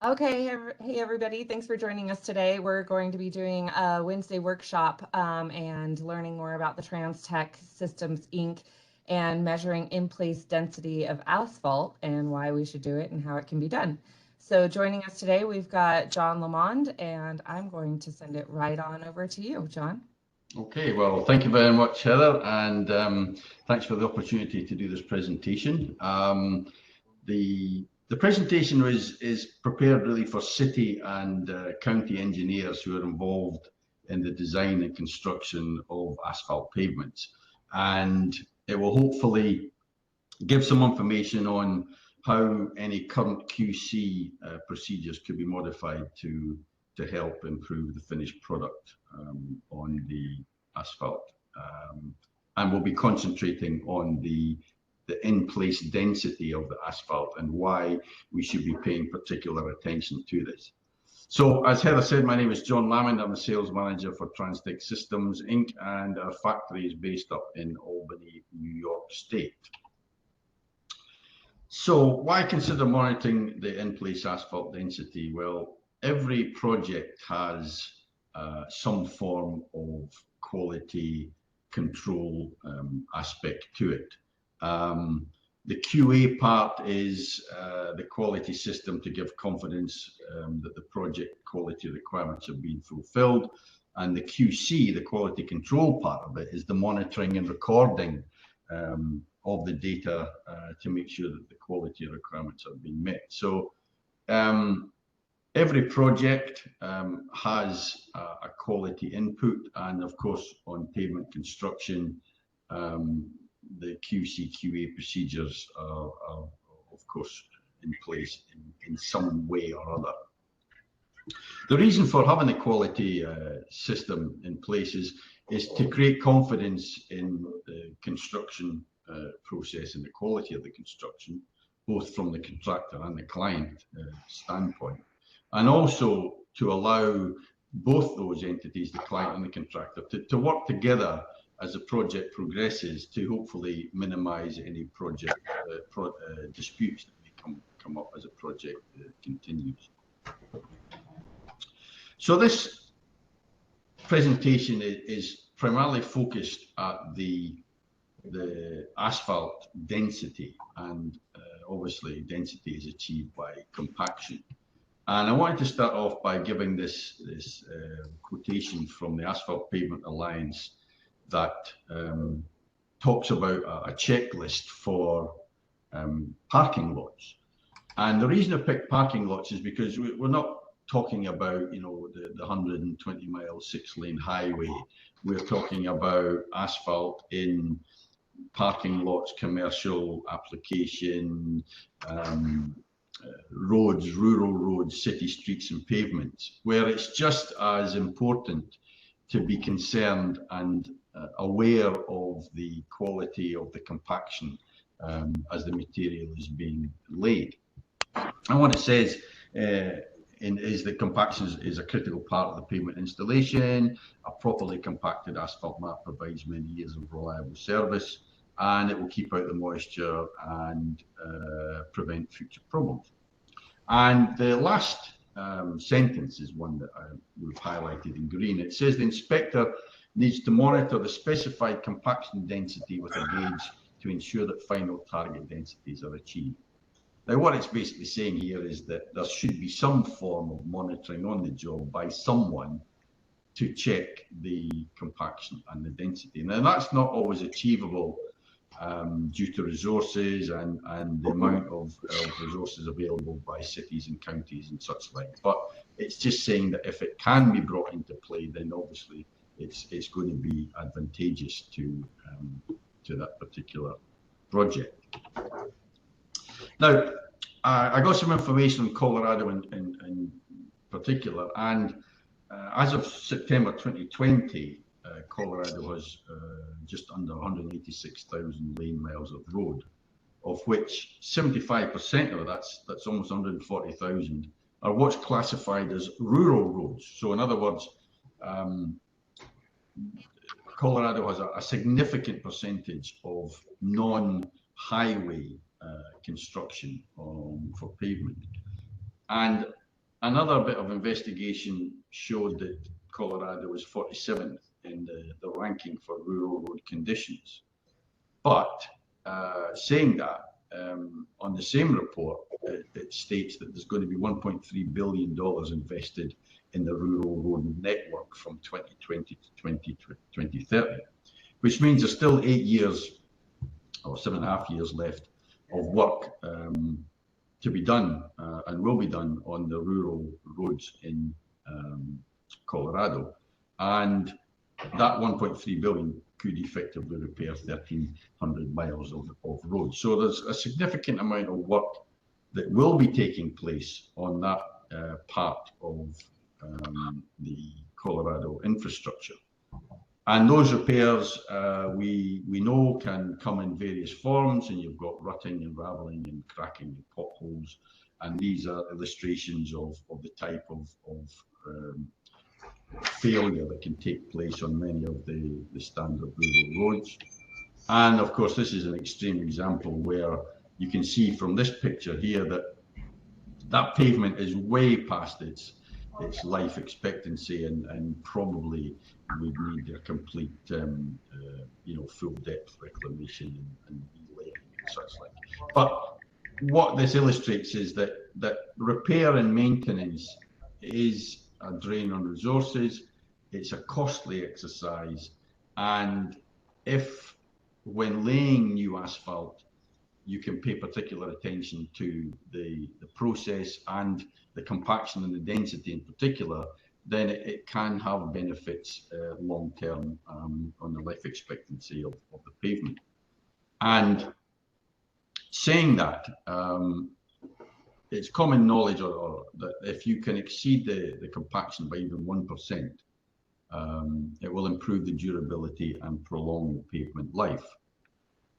Okay, hey everybody, thanks for joining us today. We're going to be doing a Wednesday workshop and learning more about the TransTech Systems Inc. and measuring in-place density of asphalt and why we should do it and how it can be done. So joining us today, we've got John Lamond, and I'm going to send it right on over to you, John. Okay, well, thank you very much, Heather, and thanks for the opportunity to do this presentation. The presentation is prepared really for city and county engineers who are involved in the design and construction of asphalt pavements, and it will hopefully give some information on how any current QC procedures could be modified to help improve the finished product on the asphalt. And we'll be concentrating on the in-place density of the asphalt and why we should be paying particular attention to this. So as Heather said, my name is John Lamond. I'm a sales manager for TransTech Systems Inc. and our factory is based up in Albany, New York State. So why consider monitoring the in-place asphalt density? Well, every project has some form of quality control aspect to it. The QA part is the quality system to give confidence that the project quality requirements have been fulfilled. And the QC, the quality control part of it, is the monitoring and recording of the data to make sure that the quality requirements have been met. So every project has a quality input, and of course on pavement construction, the QC QA procedures are of course in place in some way or other. The reason for having the quality system in place is to create confidence in the construction process and the quality of the construction, both from the contractor and the client standpoint, and also to allow both those entities, the client and the contractor, to work together as the project progresses to hopefully minimize any project disputes that may come up as a project continues. So this presentation is primarily focused at the asphalt density, and obviously density is achieved by compaction. And I wanted to start off by giving this quotation from the Asphalt Pavement Alliance that talks about a checklist for parking lots. And the reason I picked parking lots is because we're not talking about, you know, the 120-mile 6-lane highway. We're talking about asphalt in parking lots, commercial application, roads, rural roads, city streets and pavements, where it's just as important to be concerned and aware of the quality of the compaction as the material is being laid. And what it says is that compaction is a critical part of the pavement installation. A properly compacted asphalt mat provides many years of reliable service, and it will keep out the moisture and prevent future problems. And the last sentence is one that we've highlighted in green. It says the inspector needs to monitor the specified compaction density with a gauge to ensure that final target densities are achieved. Now, what it's basically saying here is that there should be some form of monitoring on the job by someone to check the compaction and the density. Now, that's not always achievable due to resources and the amount of resources available by cities and counties and such like. But it's just saying that if it can be brought into play, then obviously it's going to be advantageous to that particular project. Now, I got some information on Colorado in particular, and as of September 2020, Colorado has just under 186,000 lane miles of road, of which 75% of that's almost 140,000 are what's classified as rural roads. So in other words, Colorado has a significant percentage of non-highway construction for pavement. And Another bit of investigation showed that Colorado was 47th in the ranking for rural road conditions. But saying that, on the same report, it states that there's going to be $1.3 billion invested in the rural road network from 2020 to 2030, which means there's still 8 years or 7.5 years left of work to be done and will be done on the rural roads in Colorado. And that 1.3 billion could effectively repair 1,300 miles of roads. So there's a significant amount of work that will be taking place on that part of the Colorado infrastructure. And those repairs, we know, can come in various forms, and you've got rutting and raveling and cracking and potholes. And these are illustrations of the type of failure that can take place on many of the standard rural roads. And of course, this is an extreme example where you can see from this picture here that that pavement is way past its life expectancy, and probably would need a complete, full depth reclamation and relaying and such like. But what this illustrates is that repair and maintenance is a drain on resources. It's a costly exercise, and if when laying new asphalt, you can pay particular attention to the process and the compaction and the density in particular, then it can have benefits long term on the life expectancy of the pavement. And saying that, it's common knowledge that if you can exceed the compaction by even 1%, it will improve the durability and prolong the pavement life.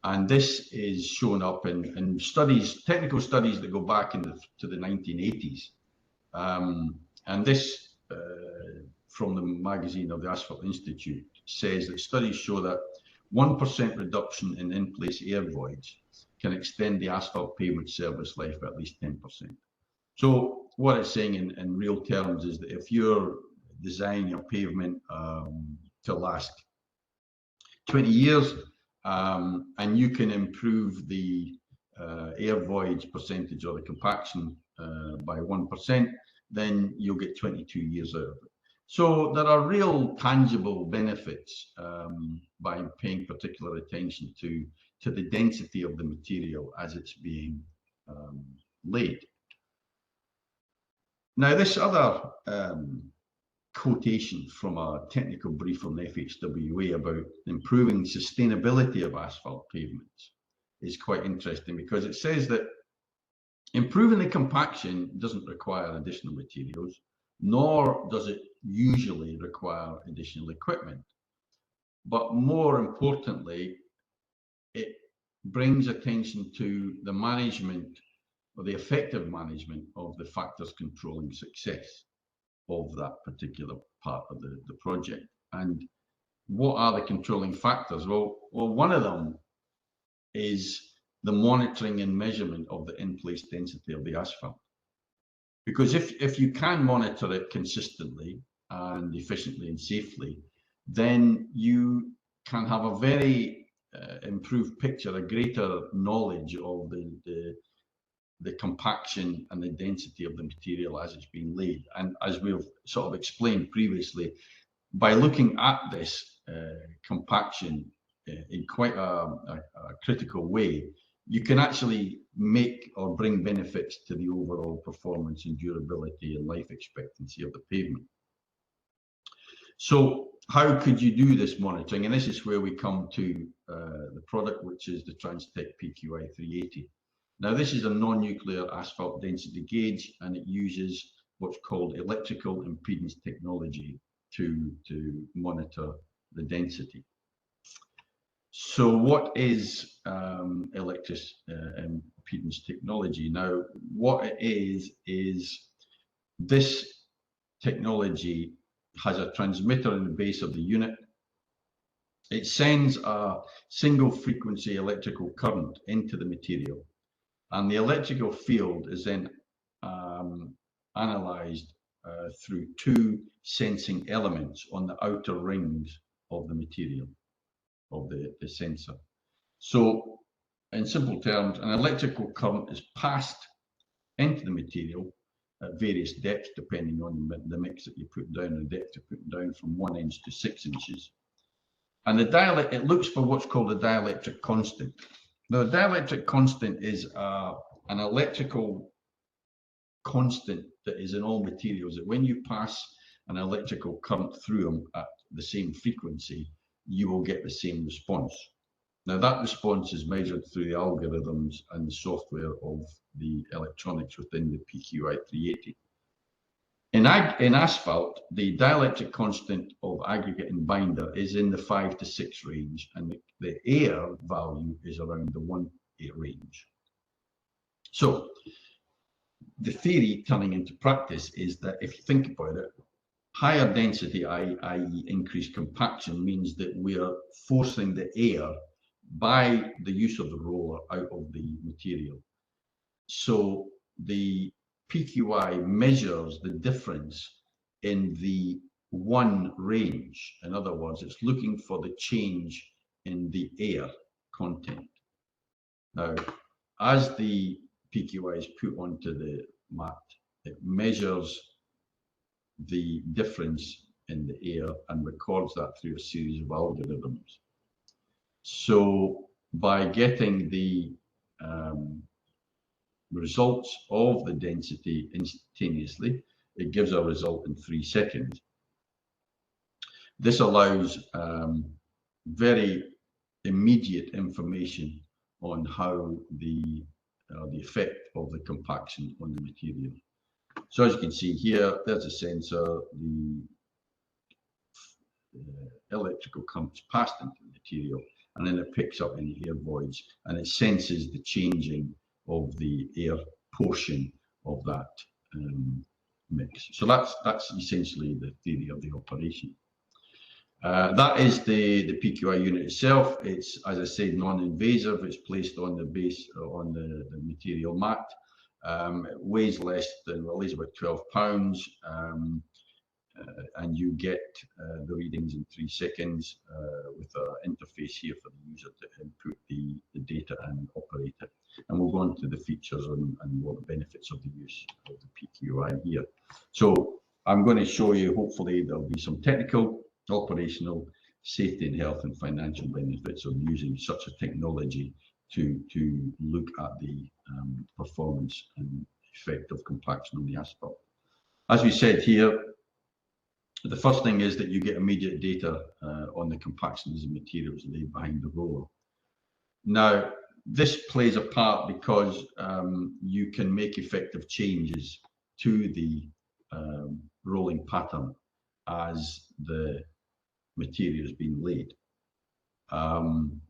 And this is shown up in studies, technical studies that go back to the 1980s. And this, from the magazine of the Asphalt Institute, says that studies show that 1% reduction in in-place air voids can extend the asphalt pavement service life by at least 10%. So what it's saying in real terms is that if you're designing a pavement to last 20 years, and you can improve the air voids percentage or the compaction by 1%, then you'll get 22 years out of it. So there are real tangible benefits by paying particular attention to the density of the material as it's being laid. Now, this other quotation from a technical brief from the FHWA about improving sustainability of asphalt pavements is quite interesting, because it says that improving the compaction doesn't require additional materials, nor does it usually require additional equipment. But more importantly, it brings attention to the management, or the effective management, of the factors controlling success of that particular part of the project. And what are the controlling factors? Well, one of them is the monitoring and measurement of the in-place density of the asphalt. Because if you can monitor it consistently and efficiently and safely, then you can have a very improved picture, a greater knowledge of the compaction and the density of the material as it's being laid. And as we've sort of explained previously, by looking at this compaction in quite a critical way, you can actually make or bring benefits to the overall performance and durability and life expectancy of the pavement. So how could you do this monitoring? And this is where we come to the product, which is the TransTech PQI 380. Now, this is a non-nuclear asphalt density gauge, and it uses what's called electrical impedance technology to monitor the density. So what is electric impedance technology? Now, what it is this technology has a transmitter in the base of the unit. It sends a single frequency electrical current into the material, and the electrical field is then analysed through two sensing elements on the outer rings of the material, of the sensor. So, in simple terms, an electrical current is passed into the material at various depths, depending on the mix that you put down and the depth you put down, from 1 inch to 6 inches. And it looks for what's called a dielectric constant. Now, the dielectric constant is an electrical constant that is in all materials, that when you pass an electrical current through them at the same frequency, you will get the same response. Now, that response is measured through the algorithms and the software of the electronics within the PQI 380. In asphalt, the dielectric constant of aggregate and binder is in the 5 to 6 range, and the air value is around the 1 range. So, the theory turning into practice is that if you think about it, higher density, i.e. increased compaction, means that we are forcing the air by the use of the roller out of the material. So the PQI measures the difference in the 1 range. In other words, it's looking for the change in the air content. Now, as the PQI is put onto the mat, it measures the difference in the air and records that through a series of algorithms. So by getting the results of the density instantaneously, it gives a result in 3 seconds. This allows very immediate information on how the effect of the compaction on the material. So as you can see here, there's a sensor, the electrical current is passed into the material, and then it picks up any air voids, and it senses the changing of the air portion of that mix. So that's essentially the theory of the operation. That is the PQI unit itself. It's, as I said, non-invasive. It's placed on the base, on the material mat. It weighs less than, well, it weighs about 12 pounds. And you get the readings in 3 seconds with an interface here for the user to input the data and operate it. And we'll go on to the features and what the benefits of the use of the PQI here. So I'm going to show you, hopefully there'll be some technical, operational, safety and health and financial benefits of using such a technology to look at the performance and effect of compaction on the asphalt. As we said here, the first thing is that you get immediate data on the compaction of the materials laid behind the roller. Now, this plays a part because you can make effective changes to the rolling pattern as the material is being laid.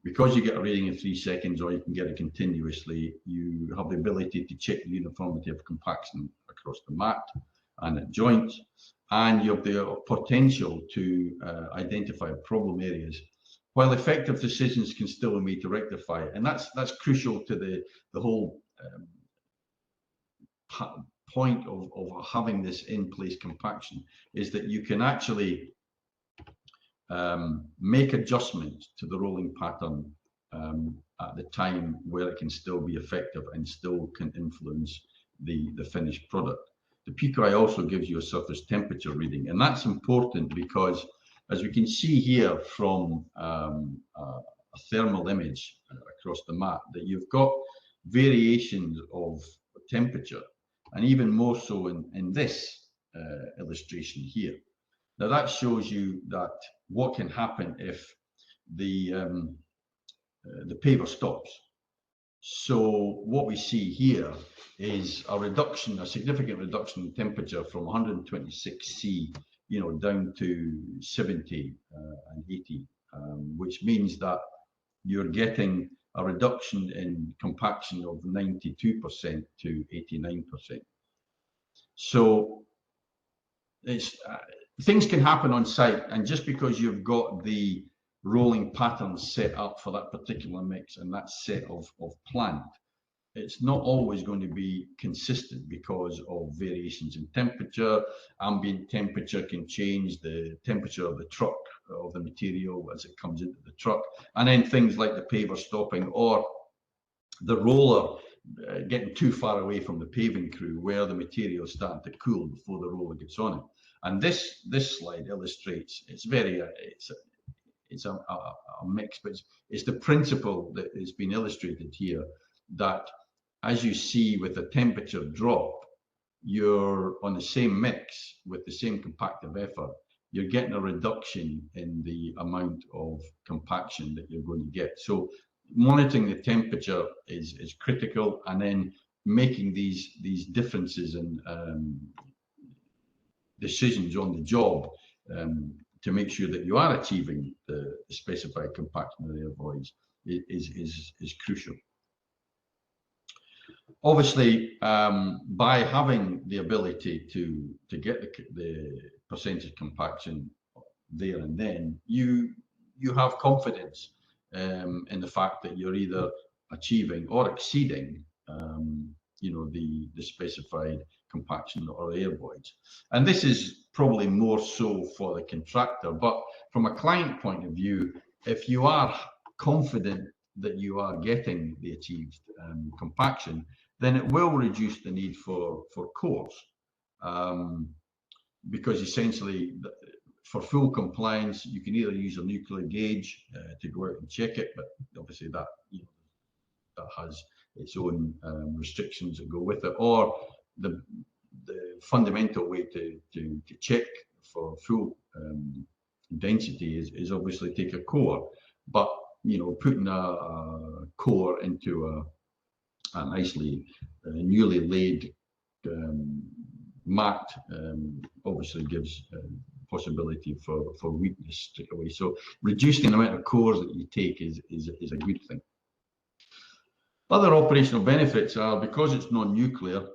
Because you get a reading in 3 seconds, or you can get it continuously, you have the ability to check the uniformity of compaction across the mat and at joints, and you have the potential to identify problem areas, while effective decisions can still be made to rectify it. And that's crucial to the whole point of having this in-place compaction, is that you can actually make adjustments to the rolling pattern at the time where it can still be effective and still can influence the finished product. The PQI also gives you a surface temperature reading, and that's important because, as we can see here from a thermal image across the mat, that you've got variations of temperature, and even more so in this illustration here. Now that shows you that what can happen if the paver stops. So what we see here is a significant reduction in temperature from 126 C, down to 70 and 80, which means that you're getting a reduction in compaction of 92% to 89%. So things can happen on site, and just because you've got the rolling patterns set up for that particular mix and that set of plant, it's not always going to be consistent because of variations in temperature. Ambient temperature can change the temperature of the truck, of the material as it comes into the truck. And then things like the paver stopping or the roller getting too far away from the paving crew where the material is starting to cool before the roller gets on it. And this slide illustrates, it's a mix, but it's the principle that is being illustrated here, that as you see with the temperature drop, you're on the same mix with the same compactive effort, you're getting a reduction in the amount of compaction that you're going to get. So monitoring the temperature is critical, and then making these differences and decisions on the job to make sure that you are achieving the specified compaction of the air voids is crucial. Obviously, by having the ability to get the percentage compaction there and then, you have confidence in the fact that you're either achieving or exceeding the specified compaction or air voids. And this is probably more so for the contractor, but from a client point of view, if you are confident that you are getting the achieved compaction, then it will reduce the need for cores, because essentially for full compliance you can either use a nuclear gauge to go out and check it, but obviously that that has its own restrictions that go with it, or the fundamental way to check for full density is obviously take a core, but putting a core into a nicely newly laid mat obviously gives possibility for weakness straight away. So reducing the amount of cores that you take is a good thing. Other operational benefits are, because it's non-nuclear,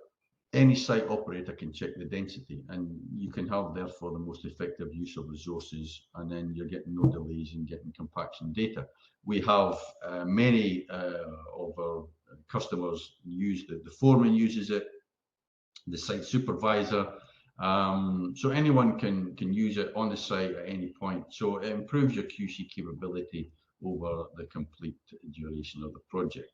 any site operator can check the density, and you can have therefore the most effective use of resources, and then you're getting no delays in getting compaction data. We have many of our customers use the foreman uses it, the site supervisor, so anyone can use it on the site at any point. So it improves your QC capability over the complete duration of the project.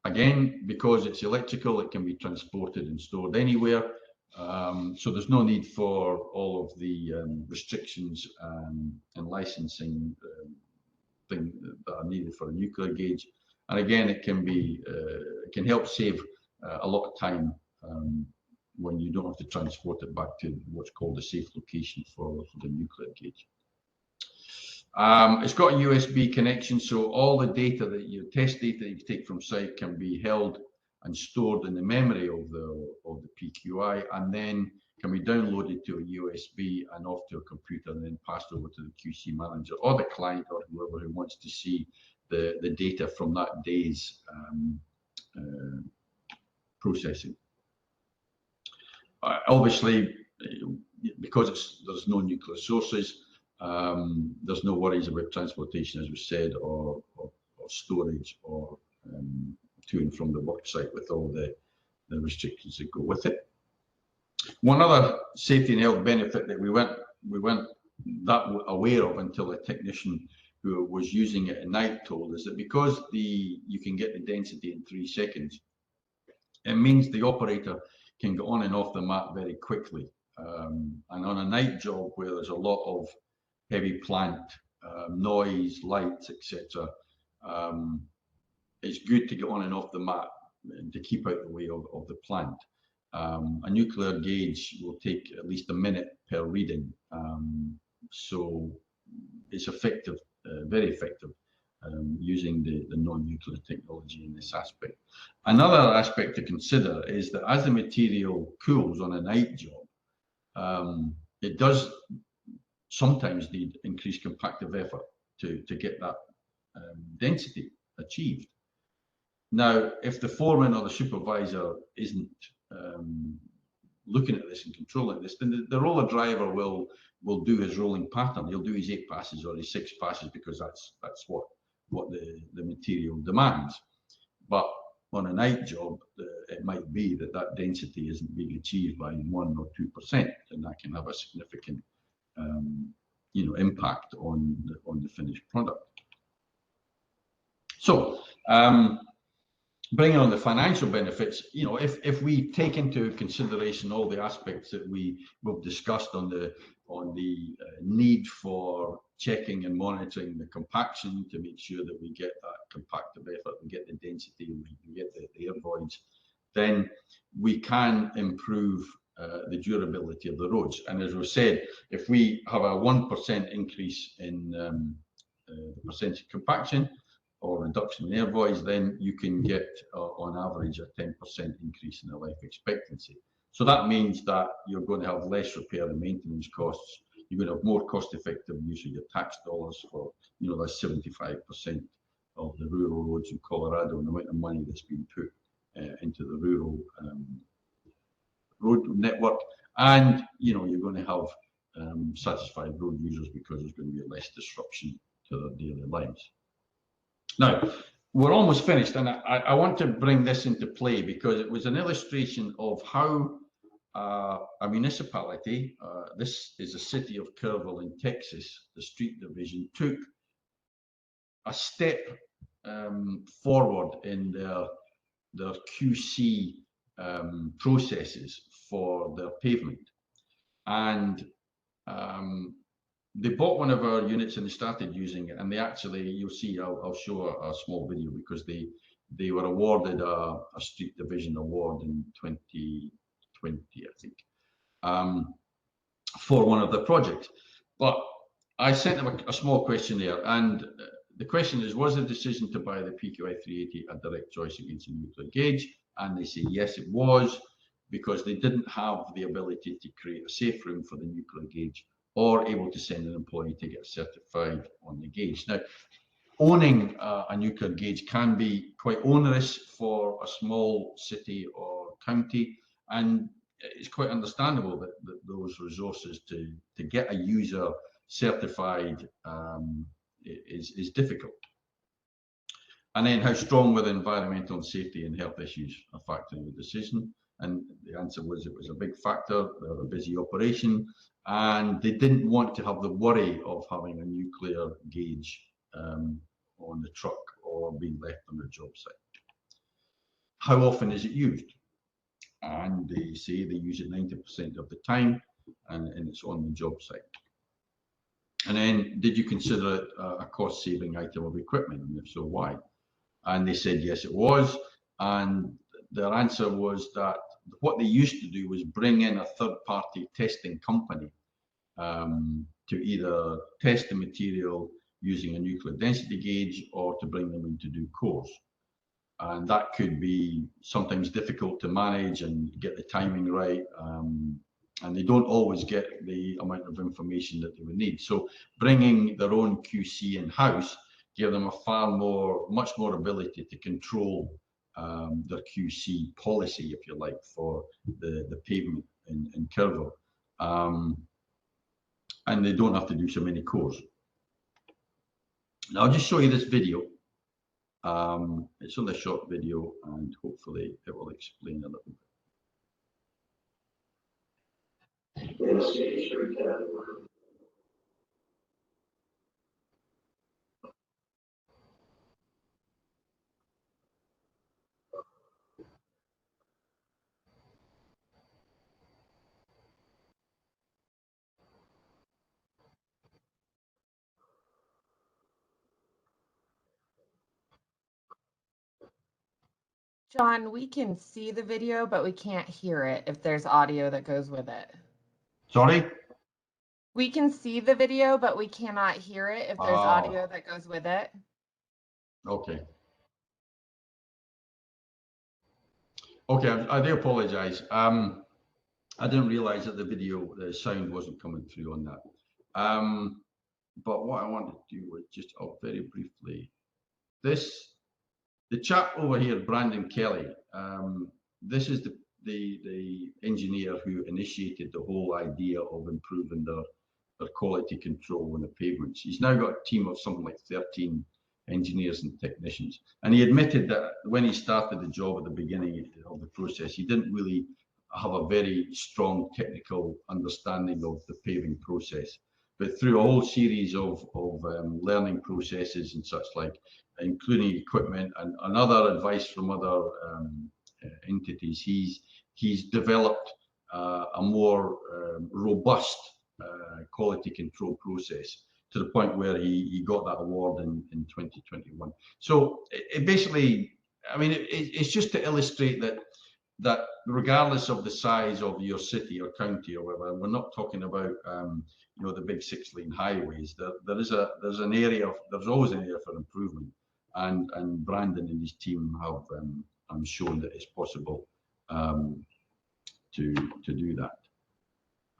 Again, because it's electrical, it can be transported and stored anywhere. So there's no need for all of the restrictions and licensing things that are needed for a nuclear gauge. And again, it can help save a lot of time when you don't have to transport it back to what's called a safe location for the nuclear gauge. It's got a USB connection, so all the data test data that you take from site can be held and stored in the memory of the PQI, and then can be downloaded to a USB and off to a computer, and then passed over to the QC manager or the client or whoever who wants to see the data from that day's processing. Obviously, because there's no nuclear sources, there's no worries about transportation, as we said, or storage, or to and from the work site with all the restrictions that go with it. One other safety and health benefit that we weren't that aware of until a technician who was using it at night told us, that because you can get the density in 3 seconds, it means the operator can go on and off the mat very quickly. And on a night job where there's a lot of heavy plant, noise, lights, etc., it's good to get on and off the mat to keep out the way of the plant. A nuclear gauge will take at least a minute per reading, so it's effective, very effective, using the non-nuclear technology in this aspect. Another aspect to consider is that as the material cools on a night job, it does sometimes need increased compactive effort to get that density achieved. Now, if the foreman or the supervisor isn't looking at this and controlling this, then the roller driver will do his rolling pattern. He'll do his 8 passes or his 6 passes because that's what the material demands. But on a night job, it might be that that density isn't being achieved by 1 or 2%, and that can have a significant impact on the finished product. So bringing on the financial benefits, if we take into consideration all the aspects that we've discussed on the need for checking and monitoring the compaction to make sure that we get that compactive effort, we get the density, we get the air voids, then we can improve the durability of the roads. And as we said, if we have a 1% increase in the percentage compaction or reduction in air voids, then you can get on average a 10% increase in the life expectancy. So that means that you're going to have less repair and maintenance costs. You're going to have more cost-effective use of your tax dollars for, that's 75% of the rural roads in Colorado, and the amount of money that's been put into the rural road network. And, you're going to have satisfied road users because there's going to be less disruption to their daily lives. Now, we're almost finished, and I want to bring this into play because it was an illustration of how a municipality, this is the city of Kerrville in Texas, the street division, took a step forward in their QC processes for their pavement. And they bought one of our units and they started using it, and they actually, you'll see, I'll show a small video because they were awarded a street division award in 2020, I think, for one of the projects. But I sent them a small questionnaire, and the question is, was the decision to buy the PQI 380 a direct choice against a nuclear gauge? And they say yes, it was, because they didn't have the ability to create a safe room for the nuclear gauge or able to send an employee to get certified on the gauge. Now, owning a nuclear gauge can be quite onerous for a small city or county, and it's quite understandable that those resources to get a user certified is difficult. And then how strong were the environmental and safety and health issues a factor in the decision? And the answer was it was a big factor. They were a busy operation, and they didn't want to have the worry of having a nuclear gauge on the truck or being left on the job site. How often is it used? And they say they use it 90% of the time, and it's on the job site. And then, did you consider it a cost-saving item of equipment? And if so, why? And they said yes, it was. And their answer was that what they used to do was bring in a third-party testing company to either test the material using a nuclear density gauge or to bring them in to do cores. And that could be sometimes difficult to manage and get the timing right. And they don't always get the amount of information that they would need. So bringing their own QC in-house gave them much more ability to control their QC policy, if you like, for the pavement in Kerrville. And they don't have to do so many cores. Now I'll just show you this video. It's only a short video, and hopefully it will explain a little bit. John, we can see the video, but we can't hear it if there's audio that goes with it. Sorry? We can see the video, but we cannot hear it if there's audio that goes with it. Okay. Okay, I do apologize. I didn't realize that the sound wasn't coming through on that. But what I wanted to do was just very briefly, the chap over here, Brandon Kelly, this is the engineer who initiated the whole idea of improving their quality control on the pavements. He's now got a team of something like 13 engineers and technicians. And he admitted that when he started the job at the beginning of the process, he didn't really have a very strong technical understanding of the paving process. But through a whole series of learning processes and such like, including equipment and other advice from other entities, he's developed a more robust quality control process, to the point where he got that award in 2021. So it basically, I mean, it's just to illustrate that regardless of the size of your city or county or whatever, we're not talking about you know, the big 6-lane highways. There's always an area for improvement, and Brandon and his team have shown that it's possible to do that.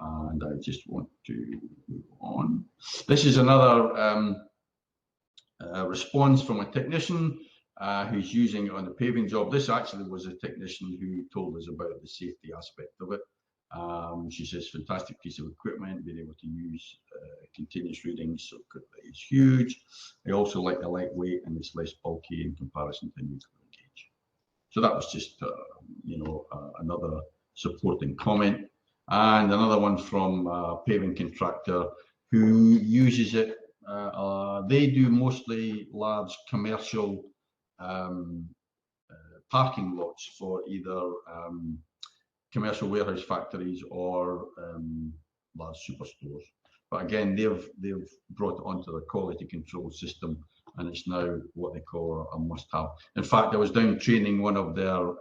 And I just want to move on. This is another response from a technician who's using it on a paving job. This actually was a technician who told us about the safety aspect of it. She says, fantastic piece of equipment, being able to use continuous readings so quickly is huge. I also like the lightweight, and it's less bulky in comparison to nuclear gauge. So that was just, you know, another supporting comment. And another one from a paving contractor who uses it. They do mostly large commercial parking lots for either commercial warehouse factories or large superstores. But again, they've brought it onto their quality control system, and it's now what they call a must-have. In fact, I was down training one of their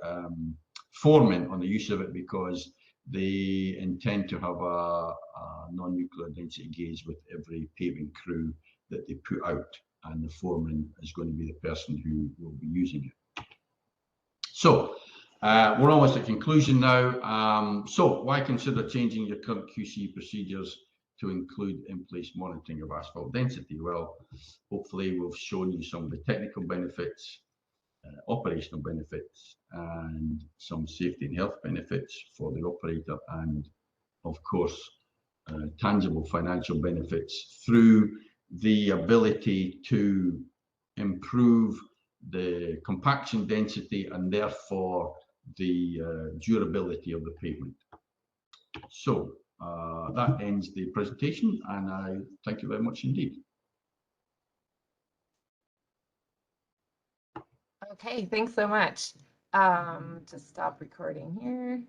foremen on the use of it, because they intend to have a non-nuclear density gauge with every paving crew that they put out, and the foreman is going to be the person who will be using it. So we're almost at conclusion now. So why consider changing your current QC procedures to include in-place monitoring of asphalt density? Well, hopefully we've shown you some of the technical benefits, operational benefits, and some safety and health benefits for the operator, and of course tangible financial benefits through the ability to improve the compaction density and therefore the durability of the pavement. So that ends the presentation, and I thank you very much indeed. Okay, thanks so much. Just stop recording here.